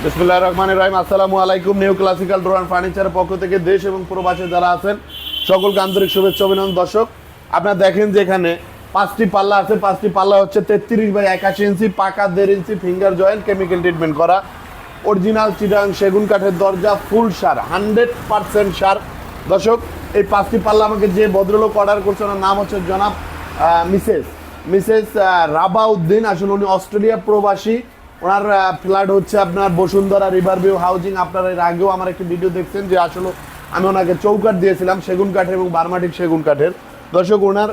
বিসমিল্লাহির রহমানির রহিম। আসসালামু আলাইকুম। নিউ ক্লাসিক্যাল ডোর অ্যান্ড ফার্নিচারের পক্ষ থেকে দেশ এবং প্রবাসে যারা আছেন সকলকে আন্তরিক শুভেচ্ছা অভিনন্দন। দর্শক, আপনারা দেখেন যে এখানে 5টি পাল্লা আছে। 5টি পাল্লা হচ্ছে 33 বাই 81 ইঞ্চি, পাকা 1.5 ইঞ্চি, ফিঙ্গার জয়েন্ট, কেমিক্যাল ট্রিটমেন্ট করা, অরিজিনাল চিটাং সেগুন কাঠের দরজা, ফুল সার, 100% সার। দর্শক, এই 5টি পাল্লা আমাকে যে ভদ্রলোক অর্ডার করছে ওনার নাম হচ্ছে জনাব মিসেস রাবা উদ্দিন। আসলে উনি অস্ট্রেলিয়া প্রবাসী। ওনার ফ্ল্যাট হচ্ছে আপনার বসুন্ধরা রিভারভিউ হাউজিং। আপনারা এর আগেও আমার একটি ভিডিও দেখছেন যে আসলে আমি ওনাকে চৌকাঠ দিয়েছিলাম সেগুন কাঠের এবং বার্মাটিক সেগুন কাঠের। দর্শক, ওনার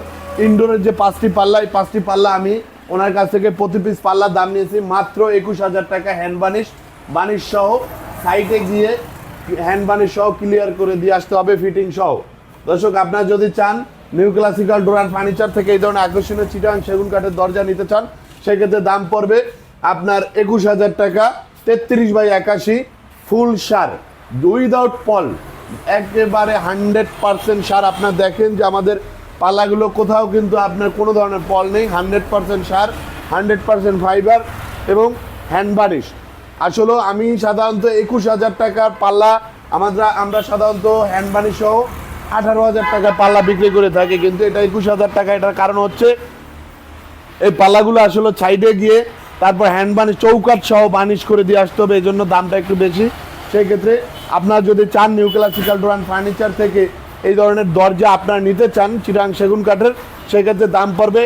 ইনডোরের যে 5টি পাল্লা, এই 5টি পাল্লা আমি ওনার কাছ থেকে প্রতি পিস পাল্লার দাম নিয়েছি মাত্র 21,000 টাকা। হ্যান্ড বানিশ সহ, সাইটে গিয়ে হ্যান্ড বানিশ সহ ক্লিয়ার করে দিয়ে আসতে হবে, ফিটিং সহ। দর্শক, আপনারা যদি চান new classical door and furniture থেকে এই ধরনের আকর্ষণীয় চিটাং সেগুন কাঠের দরজা নিতে চান, সেক্ষেত্রে দাম পড়বে আপনার 21,000 টাকা। 33 বাই 81 ফুল সার, উইদাউট পল, একেবারে 100% সার। আপনার দেখেন যে আমাদের পাল্লাগুলো কোথাও কিন্তু আপনার কোনো ধরনের পল নেই, 100% সার, 100% ফাইবার এবং হ্যান্ড বানিশ। আসলে আমি সাধারণত 21,000 টাকার পাল্লা আমরা সাধারণত হ্যান্ড বানিশ সহ 18,000 টাকার পাল্লা বিক্রি করে থাকি, কিন্তু এটা 21,000 টাকা। এটার কারণ হচ্ছে এই পাল্লাগুলো আসলে সাইডে গিয়ে তারপর হ্যান্ড বানিশ চৌকাঠ সহ বানিশ করে দিয়ে আসতে হবে, এই জন্য দামটা একটু বেশি। সেই ক্ষেত্রে আপনারা যদি চান new classical door and furniture থেকে এই ধরনের দরজা আপনারা নিতে চান চিটাং সেগুন কাঠের, সেক্ষেত্রে দাম পড়বে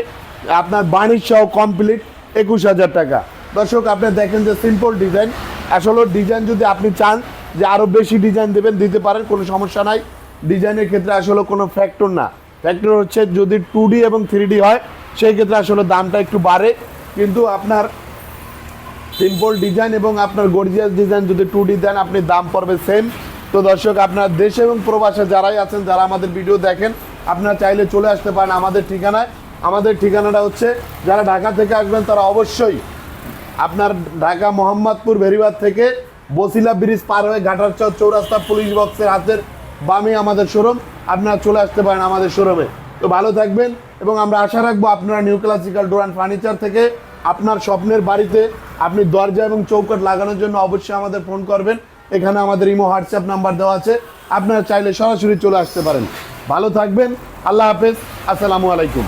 আপনার বানিশ সহ কমপ্লিট 21,000 টাকা। দর্শক, আপনি দেখেন যে সিম্পল ডিজাইন। আসলে ডিজাইন যদি আপনি চান যে আরও বেশি ডিজাইন দেবেন, দিতে পারেন, কোনো সমস্যা নাই। ডিজাইনের ক্ষেত্রে আসলে কোনো ফ্যাক্টর না। ফ্যাক্টর হচ্ছে যদি 2D এবং 3D হয় সেই ক্ষেত্রে আসলে দামটা একটু বাড়ে, কিন্তু আপনার সিম্পল ডিজাইন এবং আপনার গর্জিয়াস ডিজাইন যদি 2D দেন আপনি দাম পড়বে সেম। তো দর্শক, আপনার দেশে এবং প্রবাসে যারাই আছেন, যারা আমাদের ভিডিও দেখেন, আপনারা চাইলে চলে আসতে পারেন আমাদের ঠিকানায়। আমাদের ঠিকানাটা হচ্ছে, যারা ঢাকা থেকে আসবেন তারা অবশ্যই আপনার ঢাকা মোহাম্মদপুর ভেরিবাদ থেকে বসিলা ব্রিজ পার হয়ে ঘাটারচর চৌরাস্তা পুলিশ বক্সের হাতের বামে আমাদের শোরুম। আপনারা চলে আসতে পারেন আমাদের শোরুমে। তো ভালো থাকবেন এবং আমরা আশা রাখবো আপনারা new classical door and furniture থেকে আপনার স্বপ্নের বাড়িতে আপনি দরজা এবং চৌকাঠ লাগানোর জন্য অবশ্যই আমাদের ফোন করবেন। এখানে আমাদের ইমো হোয়াটসঅ্যাপ নাম্বার দেওয়া আছে, আপনারা চাইলে সরাসরি চলে আসতে পারেন। ভালো থাকবেন। আল্লাহ হাফেজ। আসসালামু আলাইকুম।